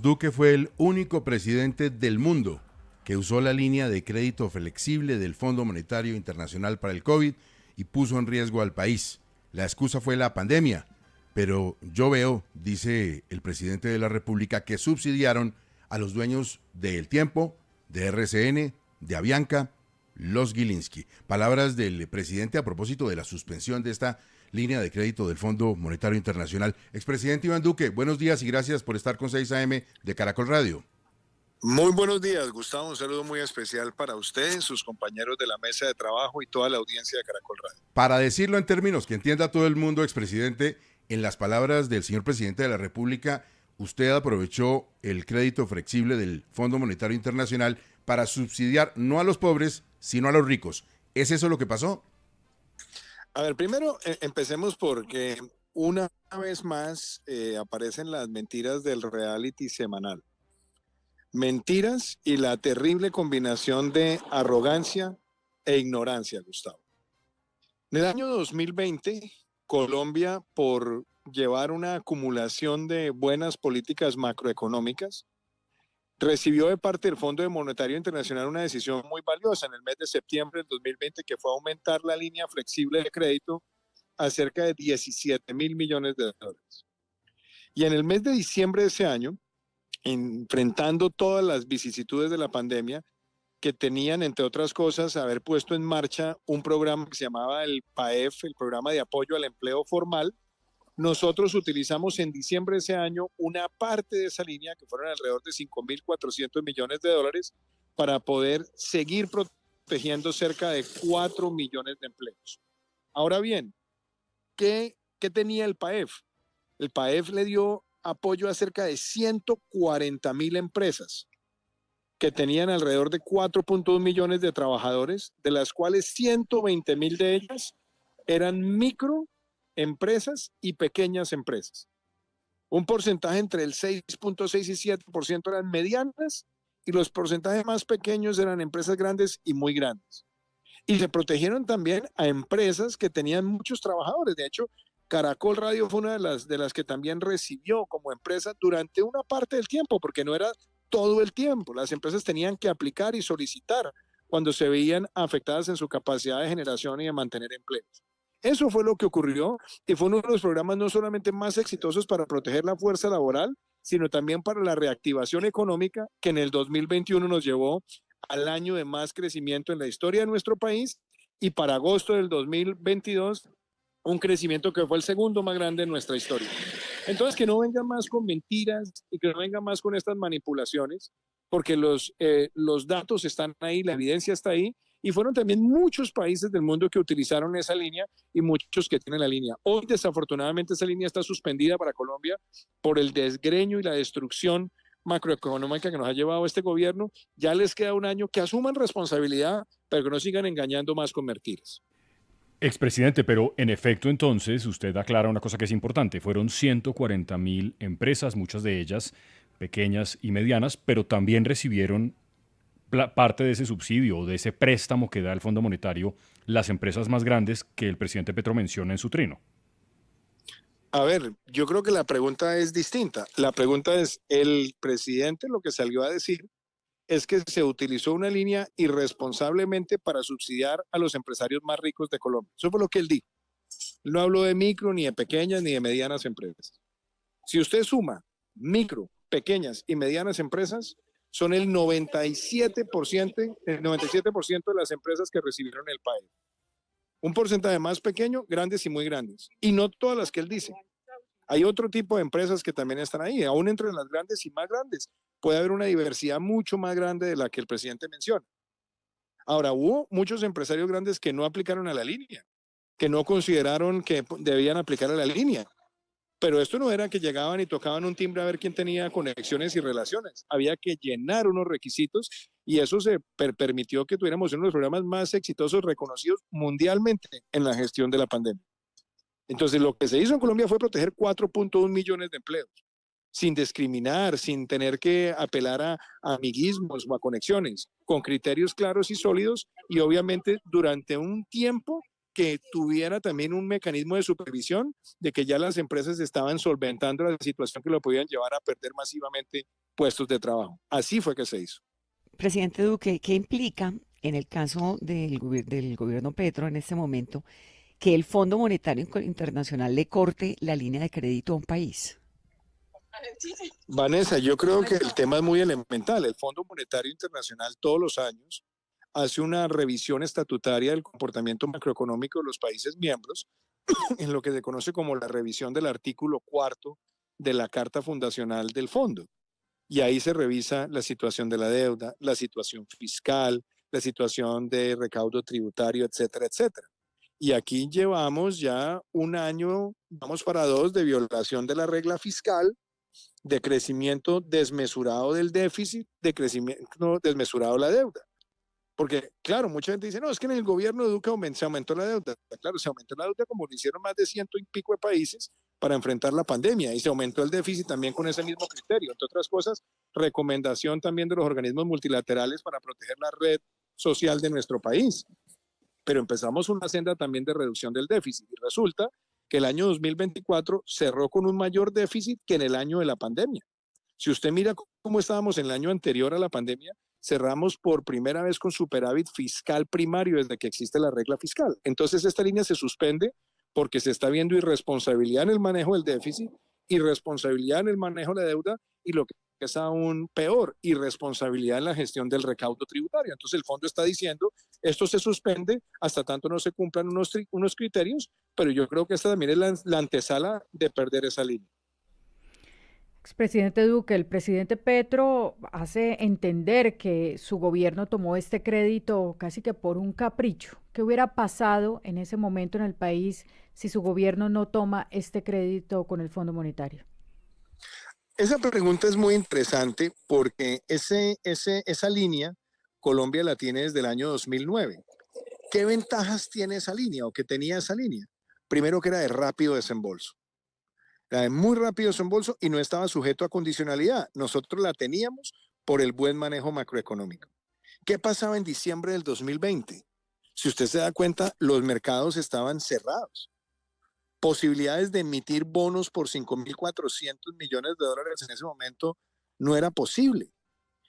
Duque fue el único presidente del mundo que usó la línea de crédito flexible del Fondo Monetario Internacional para el COVID y puso en riesgo al país. La excusa fue la pandemia, pero yo veo, dice el presidente de la República, que subsidiaron a los dueños de El Tiempo, de RCN, de Avianca, los Gilinski. Palabras del presidente a propósito de la suspensión de esta línea de crédito del Fondo Monetario Internacional. Expresidente Iván Duque, buenos días y gracias por estar con 6 AM de Caracol Radio. Muy buenos días, Gustavo. Un saludo muy especial para usted, sus compañeros de la mesa de trabajo y toda la audiencia de Caracol Radio. Para decirlo en términos que entienda todo el mundo, expresidente, en las palabras del señor presidente de la República, usted aprovechó el crédito flexible del Fondo Monetario Internacional para subsidiar no a los pobres, sino a los ricos. ¿Es eso lo que pasó? A ver, primero empecemos porque una vez más aparecen las mentiras del reality semanal. Mentiras y la terrible combinación de arrogancia e ignorancia, Gustavo. En el año 2020, Colombia, por llevar una acumulación de buenas políticas macroeconómicas, recibió de parte del Fondo Monetario Internacional una decisión muy valiosa en el mes de septiembre del 2020, que fue aumentar la línea flexible de crédito a cerca de 17 mil millones de dólares. Y en el mes de diciembre de ese año, enfrentando todas las vicisitudes de la pandemia, que tenían, entre otras cosas, haber puesto en marcha un programa que se llamaba el PAEF, el Programa de Apoyo al Empleo Formal, nosotros utilizamos en diciembre de ese año una parte de esa línea, que fueron alrededor de 5.400 millones de dólares, para poder seguir protegiendo cerca de 4 millones de empleos. Ahora bien, ¿qué tenía el PAEF? El PAEF le dio apoyo a cerca de 140.000 empresas que tenían alrededor de 4.1 millones de trabajadores, de las cuales 120.000 de ellas eran microempresas y pequeñas empresas. Un porcentaje entre el 6.6 y 7% eran medianas y los porcentajes más pequeños eran empresas grandes y muy grandes. Y se protegieron también a empresas que tenían muchos trabajadores. De hecho, Caracol Radio fue una de las que también recibió como empresa durante una parte del tiempo, porque no era todo el tiempo. Las empresas tenían que aplicar y solicitar cuando se veían afectadas en su capacidad de generación y de mantener empleos. Eso fue lo que ocurrió y fue uno de los programas no solamente más exitosos para proteger la fuerza laboral, sino también para la reactivación económica, que en el 2021 nos llevó al año de más crecimiento en la historia de nuestro país, y para agosto del 2022 un crecimiento que fue el segundo más grande en nuestra historia. Entonces, que no vengan más con mentiras y que no vengan más con estas manipulaciones, porque los datos están ahí, la evidencia está ahí, y fueron también muchos países del mundo que utilizaron esa línea y muchos que tienen la línea. Hoy, desafortunadamente, esa línea está suspendida para Colombia por el desgreño y la destrucción macroeconómica que nos ha llevado este gobierno. Ya les queda un año, que asuman responsabilidad, pero que no sigan engañando más con mentiras. Expresidente, pero en efecto entonces usted aclara una cosa que es importante. Fueron 140.000 empresas, muchas de ellas pequeñas y medianas, pero también recibieron parte de ese subsidio o de ese préstamo que da el Fondo Monetario las empresas más grandes que el presidente Petro menciona en su trino. A ver, yo creo que la pregunta es distinta. La pregunta es, el presidente lo que salió a decir es que se utilizó una línea irresponsablemente para subsidiar a los empresarios más ricos de Colombia. Eso fue lo que él dijo. Él no habló de micro, ni de pequeñas, ni de medianas empresas. Si usted suma micro, pequeñas y medianas empresas, son el 97% de las empresas que recibieron el PAE. Un porcentaje más pequeño, grandes y muy grandes. Y no todas las que él dice. Hay otro tipo de empresas que también están ahí, aún entre las grandes y más grandes. Puede haber una diversidad mucho más grande de la que el presidente menciona. Ahora, hubo muchos empresarios grandes que no aplicaron a la línea, que no consideraron que debían aplicar a la línea. Pero esto no era que llegaban y tocaban un timbre a ver quién tenía conexiones y relaciones. Había que llenar unos requisitos y eso se permitió que tuviéramos uno de los programas más exitosos reconocidos mundialmente en la gestión de la pandemia. Entonces, lo que se hizo en Colombia fue proteger 4.1 millones de empleos, sin discriminar, sin tener que apelar a amiguismos o a conexiones, con criterios claros y sólidos, y obviamente durante un tiempo que tuviera también un mecanismo de supervisión de que ya las empresas estaban solventando la situación que lo podían llevar a perder masivamente puestos de trabajo. Así fue que se hizo. Presidente Duque, ¿qué implica en el caso del gobierno Petro en este momento que el Fondo Monetario Internacional le corte la línea de crédito a un país? Vanessa, yo creo que el tema es muy elemental. El Fondo Monetario Internacional todos los años hace una revisión estatutaria del comportamiento macroeconómico de los países miembros en lo que se conoce como la revisión del artículo cuarto de la Carta Fundacional del Fondo. Y ahí se revisa la situación de la deuda, la situación fiscal, la situación de recaudo tributario, etcétera, etcétera. Y aquí llevamos ya un año, vamos para 2, de violación de la regla fiscal, de crecimiento desmesurado del déficit, de crecimiento desmesurado de la deuda. Porque, claro, mucha gente dice, no, es que en el gobierno de Duque se aumentó la deuda. Claro, se aumentó la deuda como lo hicieron más de 100 y pico de países para enfrentar la pandemia, y se aumentó el déficit también con ese mismo criterio. Entre otras cosas, recomendación también de los organismos multilaterales para proteger la red social de nuestro país. Pero empezamos una senda también de reducción del déficit, y resulta que el año 2024 cerró con un mayor déficit que en el año de la pandemia. Si usted mira cómo estábamos en el año anterior a la pandemia, cerramos por primera vez con superávit fiscal primario desde que existe la regla fiscal. Entonces esta línea se suspende porque se está viendo irresponsabilidad en el manejo del déficit, irresponsabilidad en el manejo de la deuda, y lo que es aún peor, irresponsabilidad en la gestión del recaudo tributario. Entonces el fondo está diciendo, esto se suspende hasta tanto no se cumplan unos criterios, pero yo creo que esta también es la antesala de perder esa línea. Expresidente Duque, el presidente Petro hace entender que su gobierno tomó este crédito casi que por un capricho. ¿Qué hubiera pasado en ese momento en el país si su gobierno no toma este crédito con el Fondo Monetario? Esa pregunta es muy interesante porque esa línea Colombia la tiene desde el año 2009. ¿Qué ventajas tiene esa línea o que tenía esa línea? Primero, que era de rápido desembolso. Era de muy rápido desembolso y no estaba sujeto a condicionalidad. Nosotros la teníamos por el buen manejo macroeconómico. ¿Qué pasaba en diciembre del 2020? Si usted se da cuenta, los mercados estaban cerrados. Posibilidades de emitir bonos por 5.400 millones de dólares en ese momento no era posible.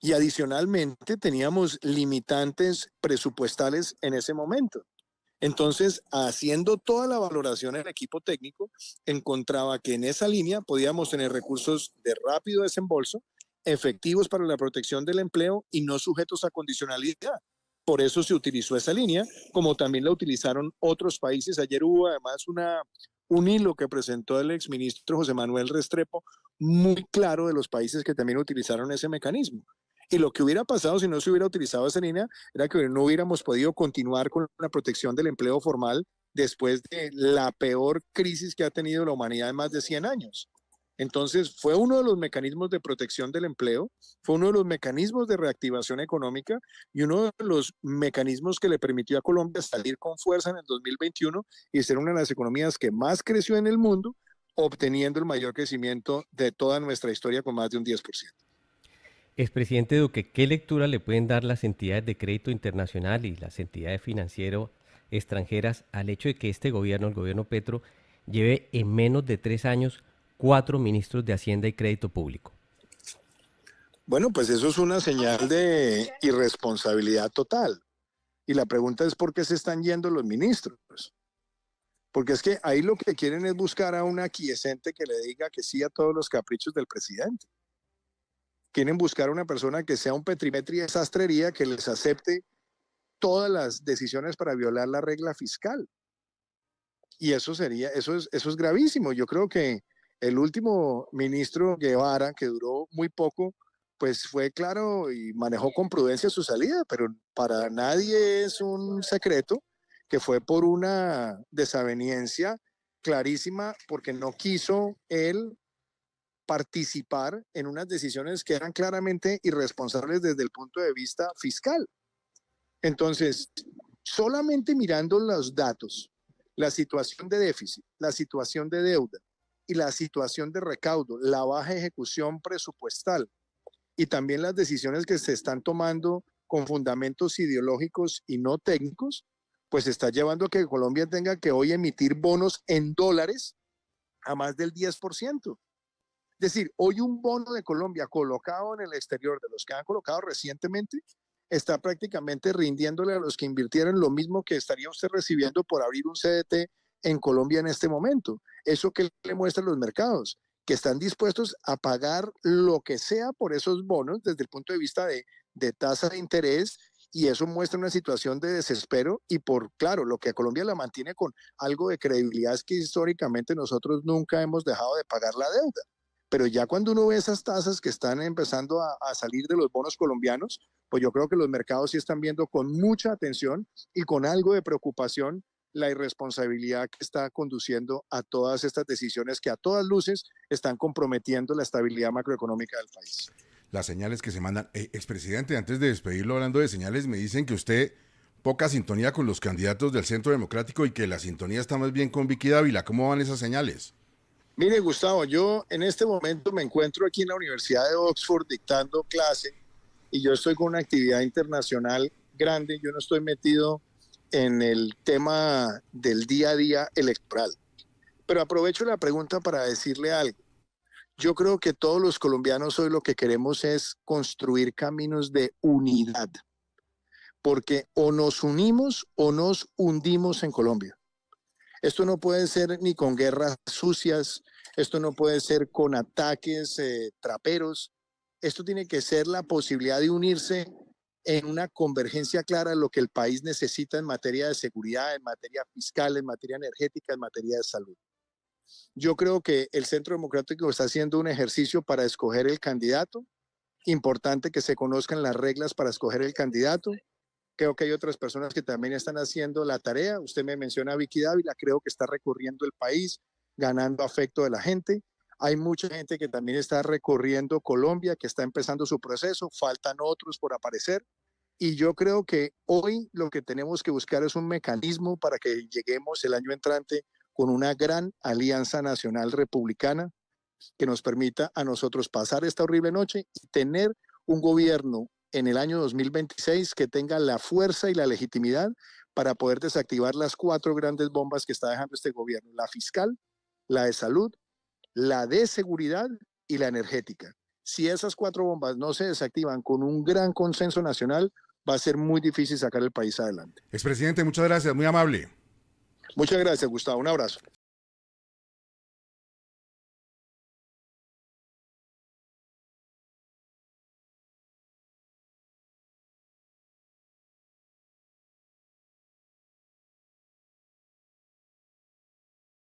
Y adicionalmente teníamos limitantes presupuestales en ese momento. Entonces, haciendo toda la valoración, el equipo técnico encontraba que en esa línea podíamos tener recursos de rápido desembolso, efectivos para la protección del empleo y no sujetos a condicionalidad. Por eso se utilizó esa línea, como también la utilizaron otros países. Ayer hubo además un hilo que presentó el exministro José Manuel Restrepo muy claro de los países que también utilizaron ese mecanismo. Y lo que hubiera pasado si no se hubiera utilizado esa línea era que no hubiéramos podido continuar con la protección del empleo formal después de la peor crisis que ha tenido la humanidad en más de 100 años. Entonces, fue uno de los mecanismos de protección del empleo, fue uno de los mecanismos de reactivación económica y uno de los mecanismos que le permitió a Colombia salir con fuerza en el 2021 y ser una de las economías que más creció en el mundo, obteniendo el mayor crecimiento de toda nuestra historia con más de un 10%. Expresidente Duque, ¿qué lectura le pueden dar las entidades de crédito internacional y las entidades financieras extranjeras al hecho de que este gobierno, el gobierno Petro, lleve en menos de 3 años 4 ministros de Hacienda y Crédito Público? Bueno, pues eso es una señal de irresponsabilidad total. Y la pregunta es por qué se están yendo los ministros. Porque es que ahí lo que quieren es buscar a una aquiescente que le diga que sí a todos los caprichos del presidente. Quieren buscar a una persona que sea un petrimetri de sastrería, que les acepte todas las decisiones para violar la regla fiscal. Y eso es gravísimo. Yo creo que el último ministro Guevara, que duró muy poco, pues fue claro y manejó con prudencia su salida, pero para nadie es un secreto que fue por una desaveniencia clarísima, porque no quiso él participar en unas decisiones que eran claramente irresponsables desde el punto de vista fiscal. Entonces, solamente mirando los datos, la situación de déficit, la situación de deuda y la situación de recaudo, la baja ejecución presupuestal y también las decisiones que se están tomando con fundamentos ideológicos y no técnicos, pues está llevando a que Colombia tenga que hoy emitir bonos en dólares a más del 10%. Es decir, hoy un bono de Colombia colocado en el exterior, de los que han colocado recientemente, está prácticamente rindiéndole a los que invirtieron lo mismo que estaría usted recibiendo por abrir un CDT en Colombia en este momento. Eso que le muestran los mercados, que están dispuestos a pagar lo que sea por esos bonos desde el punto de vista de tasa de interés, y eso muestra una situación de desespero y claro, lo que a Colombia la mantiene con algo de credibilidad es que históricamente nosotros nunca hemos dejado de pagar la deuda. Pero ya cuando uno ve esas tasas que están empezando a salir de los bonos colombianos, pues yo creo que los mercados sí están viendo con mucha atención y con algo de preocupación la irresponsabilidad que está conduciendo a todas estas decisiones que a todas luces están comprometiendo la estabilidad macroeconómica del país. Las señales que se mandan. Expresidente, antes de despedirlo, hablando de señales, me dicen que usted poca sintonía con los candidatos del Centro Democrático y que la sintonía está más bien con Vicky Dávila. ¿Cómo van esas señales? Mire, Gustavo, yo en este momento me encuentro aquí en la Universidad de Oxford dictando clase y yo estoy con una actividad internacional grande. Yo no estoy metido en el tema del día a día electoral. Pero aprovecho la pregunta para decirle algo. Yo creo que todos los colombianos hoy lo que queremos es construir caminos de unidad, porque o nos unimos o nos hundimos en Colombia. Esto no puede ser ni con guerras sucias, esto no puede ser con ataques traperos, esto tiene que ser la posibilidad de unirse en una convergencia clara de lo que el país necesita en materia de seguridad, en materia fiscal, en materia energética, en materia de salud. Yo creo que el Centro Democrático está haciendo un ejercicio para escoger el candidato. Importante que se conozcan las reglas para escoger el candidato. Creo que hay otras personas que también están haciendo la tarea. Usted me menciona a Vicky Dávila, creo que está recorriendo el país, ganando afecto de la gente. Hay mucha gente que también está recorriendo Colombia, que está empezando su proceso. Faltan otros por aparecer. Y yo creo que hoy lo que tenemos que buscar es un mecanismo para que lleguemos el año entrante con una gran alianza nacional republicana que nos permita a nosotros pasar esta horrible noche y tener un gobierno en el año 2026 que tenga la fuerza y la legitimidad para poder desactivar las 4 grandes bombas que está dejando este gobierno: la fiscal, la de salud, la de seguridad y la energética. Si esas 4 bombas no se desactivan con un gran consenso nacional, va a ser muy difícil sacar el país adelante. Expresidente, muchas gracias, muy amable. Muchas gracias, Gustavo. Un abrazo.